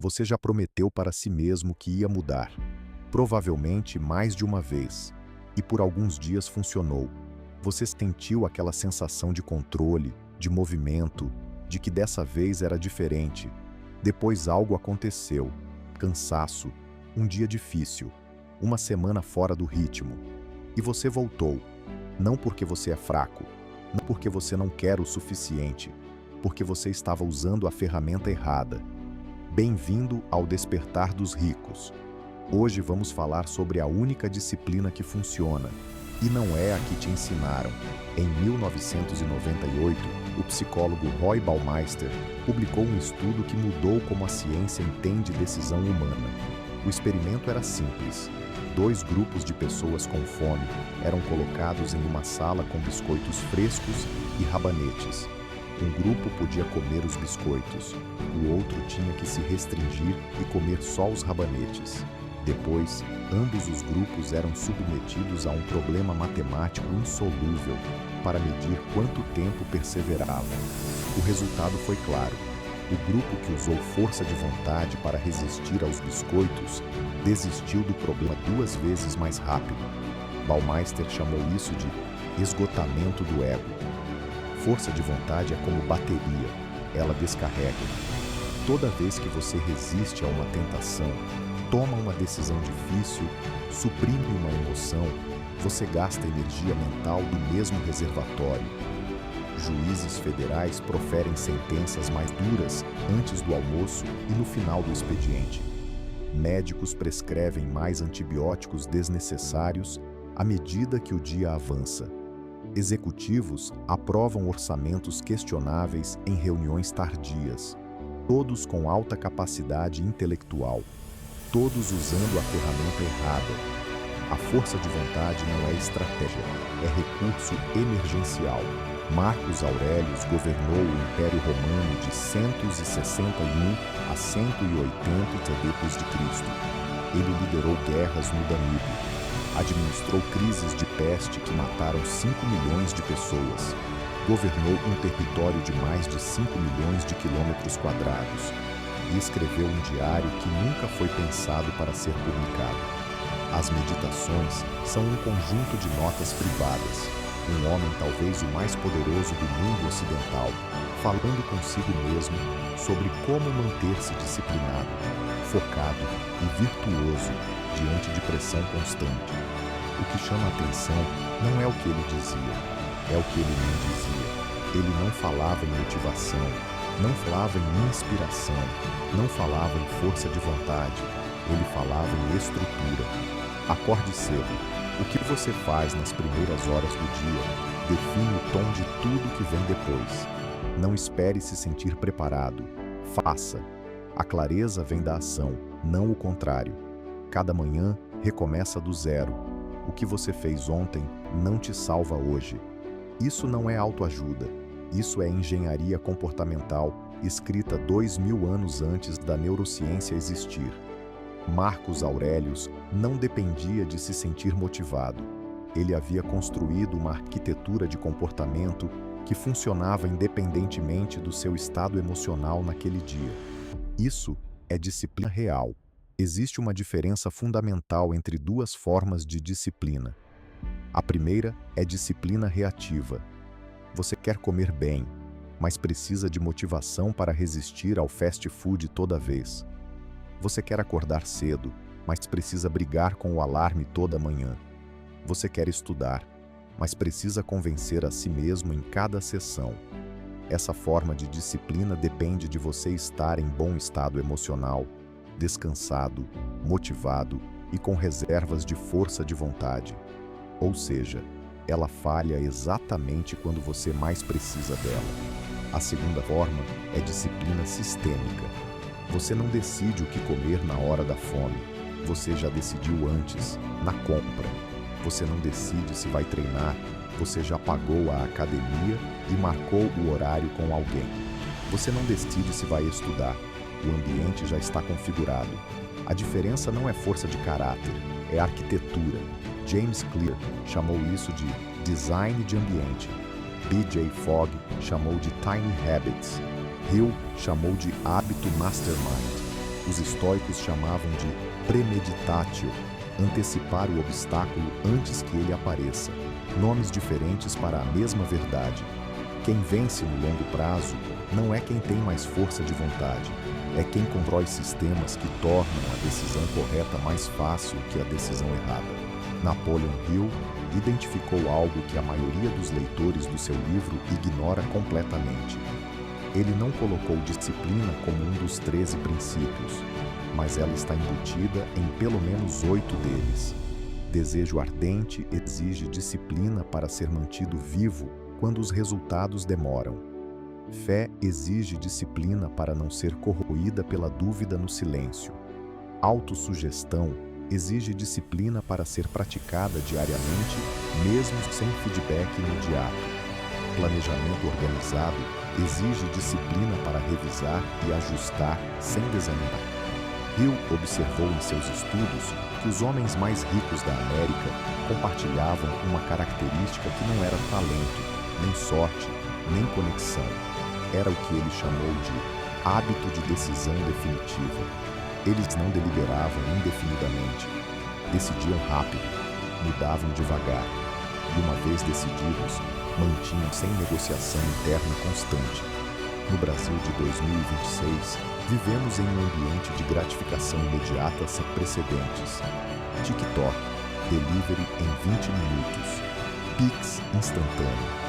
Você já prometeu para si mesmo que ia mudar, provavelmente mais de uma vez, e por alguns dias funcionou. Você sentiu aquela sensação de controle, de movimento, de que dessa vez era diferente. Depois algo aconteceu, cansaço, um dia difícil, uma semana fora do ritmo. E você voltou, não porque você é fraco, não porque você não quer o suficiente, porque você estava usando a ferramenta errada. Bem-vindo ao Despertar dos Ricos. Hoje vamos falar sobre a única disciplina que funciona, e não é a que te ensinaram. Em 1998, o psicólogo Roy Baumeister publicou um estudo que mudou como a ciência entende decisão humana. O experimento era simples. 2 grupos de pessoas com fome eram colocados em uma sala com biscoitos frescos e rabanetes. Um grupo podia comer os biscoitos, o outro tinha que se restringir e comer só os rabanetes. Depois, ambos os grupos eram submetidos a um problema matemático insolúvel para medir quanto tempo perseveravam. O resultado foi claro. O grupo que usou força de vontade para resistir aos biscoitos desistiu do problema 2 vezes mais rápido. Baumeister chamou isso de esgotamento do ego. Força de vontade é como bateria, ela descarrega. Toda vez que você resiste a uma tentação, toma uma decisão difícil, suprime uma emoção, você gasta energia mental do mesmo reservatório. Juízes federais proferem sentenças mais duras antes do almoço e no final do expediente. Médicos prescrevem mais antibióticos desnecessários à medida que o dia avança. Executivos aprovam orçamentos questionáveis em reuniões tardias, todos com alta capacidade intelectual, todos usando a ferramenta errada. A força de vontade não é estratégia, é recurso emergencial. Marcos Aurelius governou o Império Romano de 161 a 180 d.C. Ele liderou guerras no Danúbio. Administrou crises de peste que mataram 5 milhões de pessoas. Governou um território de mais de 5 milhões de quilômetros quadrados. E escreveu um diário que nunca foi pensado para ser publicado. As meditações são um conjunto de notas privadas. Um homem talvez o mais poderoso do mundo ocidental, falando consigo mesmo sobre como manter-se disciplinado, focado e virtuoso diante de pressão constante. O que chama a atenção não é o que ele dizia, é o que ele não dizia. Ele não falava em motivação, não falava em inspiração, não falava em força de vontade, ele falava em estrutura. Acorde cedo. O que você faz nas primeiras horas do dia define o tom de tudo que vem depois. Não espere se sentir preparado. Faça. A clareza vem da ação, não o contrário. Cada manhã recomeça do zero. O que você fez ontem não te salva hoje. Isso não é autoajuda. Isso é engenharia comportamental, escrita 2000 anos antes da neurociência existir. Marcos Aurelius não dependia de se sentir motivado. Ele havia construído uma arquitetura de comportamento que funcionava independentemente do seu estado emocional naquele dia. Isso é disciplina real. Existe uma diferença fundamental entre 2 formas de disciplina. A primeira é disciplina reativa. Você quer comer bem, mas precisa de motivação para resistir ao fast food toda vez. Você quer acordar cedo, mas precisa brigar com o alarme toda manhã. Você quer estudar, mas precisa convencer a si mesmo em cada sessão. Essa forma de disciplina depende de você estar em bom estado emocional, descansado, motivado e com reservas de força de vontade. Ou seja, ela falha exatamente quando você mais precisa dela. A segunda forma é disciplina sistêmica. Você não decide o que comer na hora da fome. Você já decidiu antes, na compra. Você não decide se vai treinar. Você já pagou a academia e marcou o horário com alguém. Você não decide se vai estudar. O ambiente já está configurado. A diferença não é força de caráter, é arquitetura. James Clear chamou isso de design de ambiente. B.J. Fogg chamou de tiny habits. Hill chamou de hábito mastermind. Os estoicos chamavam de premeditatio, antecipar o obstáculo antes que ele apareça. Nomes diferentes para a mesma verdade. Quem vence no longo prazo não é quem tem mais força de vontade, é quem constrói sistemas que tornam a decisão correta mais fácil que a decisão errada. Napoleon Hill identificou algo que a maioria dos leitores do seu livro ignora completamente. Ele não colocou disciplina como um dos 13 princípios, mas ela está embutida em pelo menos 8 deles. Desejo ardente exige disciplina para ser mantido vivo quando os resultados demoram. Fé exige disciplina para não ser corroída pela dúvida no silêncio. Autossugestão exige disciplina para ser praticada diariamente, mesmo sem feedback imediato. Planejamento organizado exige disciplina para revisar e ajustar sem desanimar. Hill observou em seus estudos que os homens mais ricos da América compartilhavam uma característica que não era talento, nem sorte, nem conexão. Era o que ele chamou de hábito de decisão definitiva. Eles não deliberavam indefinidamente, decidiam rápido, mudavam devagar, e uma vez decididos, mantinham sem negociação interna constante. No Brasil de 2026, vivemos em um ambiente de gratificação imediata sem precedentes. TikTok, delivery em 20 minutos, Pix instantâneo.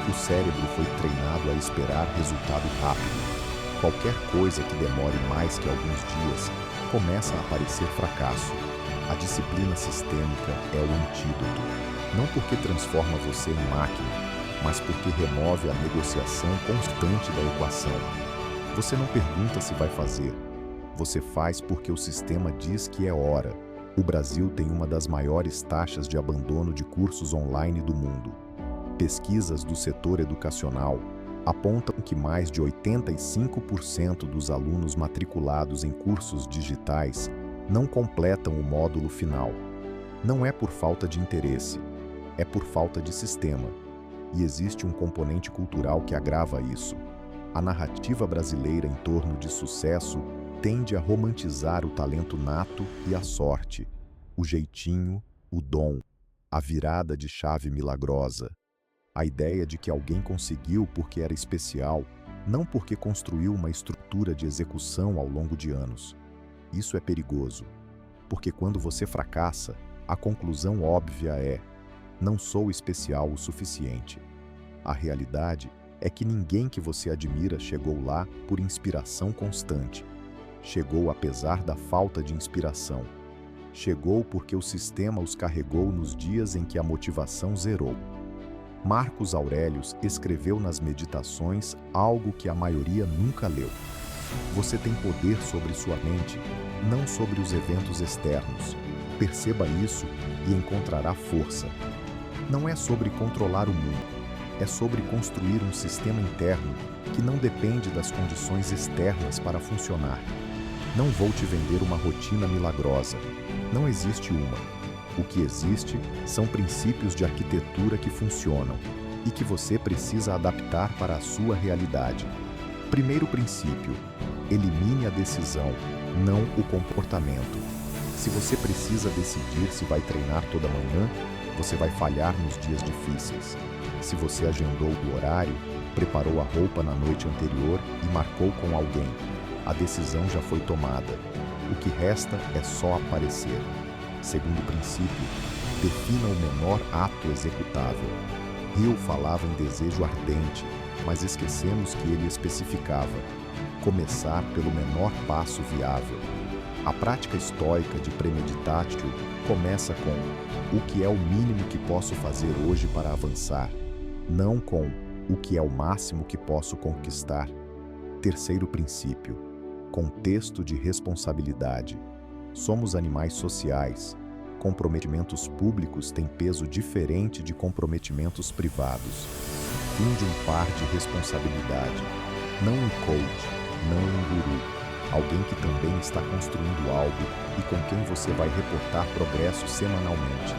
O cérebro foi treinado a esperar resultado rápido. Qualquer coisa que demore mais que alguns dias começa a parecer fracasso. A disciplina sistêmica é o antídoto, não porque transforma você em máquina, mas porque remove a negociação constante da equação. Você não pergunta se vai fazer, você faz porque o sistema diz que é hora. O Brasil tem uma das maiores taxas de abandono de cursos online do mundo. Pesquisas do setor educacional apontam que mais de 85% dos alunos matriculados em cursos digitais não completam o módulo final. Não é por falta de interesse, é por falta de sistema. E existe um componente cultural que agrava isso. A narrativa brasileira em torno de sucesso tende a romantizar o talento nato e a sorte, o jeitinho, o dom, a virada de chave milagrosa. A ideia de que alguém conseguiu porque era especial, não porque construiu uma estrutura de execução ao longo de anos. Isso é perigoso, porque quando você fracassa, a conclusão óbvia é: não sou especial o suficiente. A realidade é que ninguém que você admira chegou lá por inspiração constante. Chegou apesar da falta de inspiração. Chegou porque o sistema os carregou nos dias em que a motivação zerou. Marcos Aurelius escreveu nas Meditações algo que a maioria nunca leu. Você tem poder sobre sua mente, não sobre os eventos externos. Perceba isso e encontrará força. Não é sobre controlar o mundo, é sobre construir um sistema interno que não depende das condições externas para funcionar. Não vou te vender uma rotina milagrosa. Não existe uma. O que existe são princípios de arquitetura que funcionam e que você precisa adaptar para a sua realidade. Primeiro princípio: elimine a decisão, não o comportamento. Se você precisa decidir se vai treinar toda manhã, você vai falhar nos dias difíceis. Se você agendou o horário, preparou a roupa na noite anterior e marcou com alguém, a decisão já foi tomada. O que resta é só aparecer. Segundo princípio, defina o menor ato executável. Hill falava em desejo ardente, mas esquecemos que ele especificava: começar pelo menor passo viável. A prática estoica de premeditatio começa com: o que é o mínimo que posso fazer hoje para avançar, não com o que é o máximo que posso conquistar. Terceiro princípio: contexto de responsabilidade. Somos animais sociais. Comprometimentos públicos têm peso diferente de comprometimentos privados. Fim de um par de responsabilidade. Não um coach, não um guru. Alguém que também está construindo algo e com quem você vai reportar progresso semanalmente.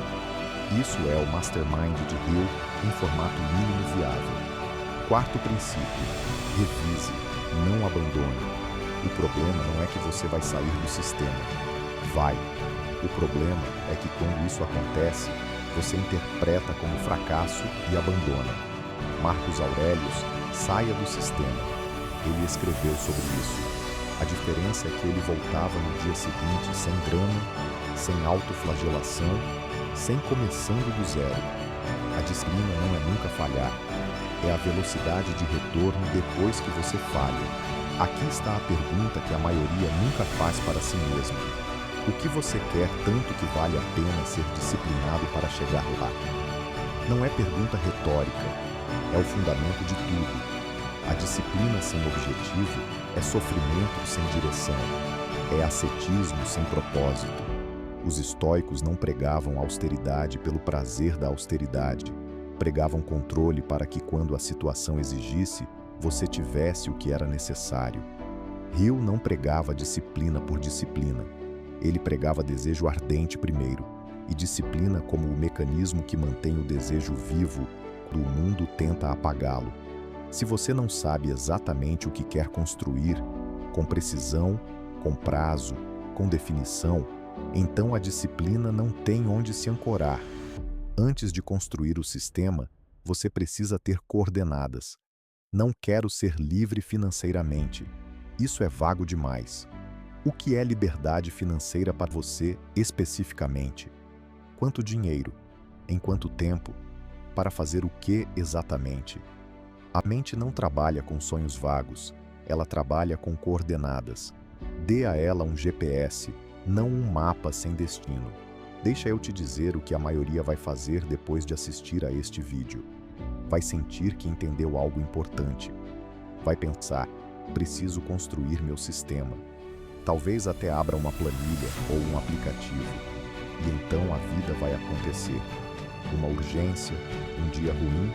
Isso é o Mastermind de Hill em formato mínimo viável. Quarto princípio: revise, não abandone. O problema não é que você vai sair do sistema. Vai. O problema é que quando isso acontece, você interpreta como fracasso e abandona. Marcos Aurelius, saia do sistema. Ele escreveu sobre isso. A diferença é que ele voltava no dia seguinte sem drama, sem autoflagelação, sem começando do zero. A disciplina não é nunca falhar. É a velocidade de retorno depois que você falha. Aqui está a pergunta que a maioria nunca faz para si mesmo. O que você quer tanto que vale a pena ser disciplinado para chegar lá? Não é pergunta retórica, é o fundamento de tudo. A disciplina sem objetivo é sofrimento sem direção, é ascetismo sem propósito. Os estoicos não pregavam austeridade pelo prazer da austeridade, pregavam controle para que, quando a situação exigisse, você tivesse o que era necessário. Hill não pregava disciplina por disciplina. Ele pregava desejo ardente primeiro, e disciplina como o mecanismo que mantém o desejo vivo quando o mundo tenta apagá-lo. Se você não sabe exatamente o que quer construir, com precisão, com prazo, com definição, então a disciplina não tem onde se ancorar. Antes de construir o sistema, você precisa ter coordenadas. Não quero ser livre financeiramente. Isso é vago demais. O que é liberdade financeira para você, especificamente? Quanto dinheiro? Em quanto tempo? Para fazer o que exatamente? A mente não trabalha com sonhos vagos, ela trabalha com coordenadas. Dê a ela um GPS, não um mapa sem destino. Deixa eu te dizer o que a maioria vai fazer depois de assistir a este vídeo. Vai sentir que entendeu algo importante. Vai pensar, preciso construir meu sistema. Talvez até abra uma planilha ou um aplicativo. E então a vida vai acontecer. Uma urgência, um dia ruim,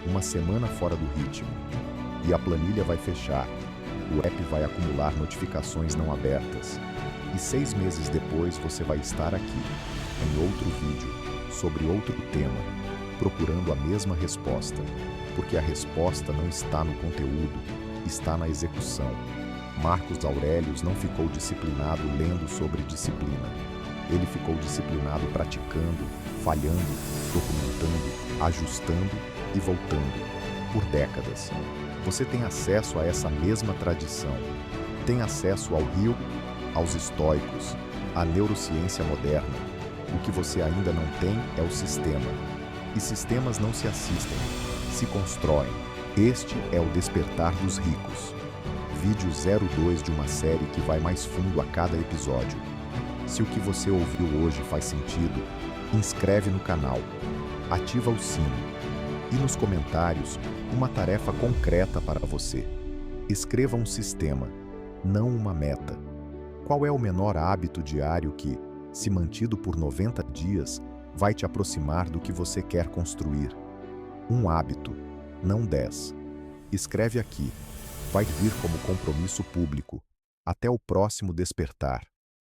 uma semana fora do ritmo. E a planilha vai fechar. O app vai acumular notificações não abertas. E 6 meses depois você vai estar aqui, em outro vídeo, sobre outro tema, procurando a mesma resposta. Porque a resposta não está no conteúdo, está na execução. Marcos Aurelius não ficou disciplinado lendo sobre disciplina. Ele ficou disciplinado praticando, falhando, documentando, ajustando e voltando, por décadas. Você tem acesso a essa mesma tradição. Tem acesso ao Hill, aos estoicos, à neurociência moderna. O que você ainda não tem é o sistema. E sistemas não se assistem, se constroem. Este é o despertar dos ricos. Vídeo 02 de uma série que vai mais fundo a cada episódio. Se o que você ouviu hoje faz sentido, inscreve no canal, ativa o sino. E nos comentários, uma tarefa concreta para você. Escreva um sistema, não uma meta. Qual é o menor hábito diário que, se mantido por 90 dias, vai te aproximar do que você quer construir? Um hábito, não 10. Escreve aqui. Vai vir como compromisso público. Até o próximo despertar.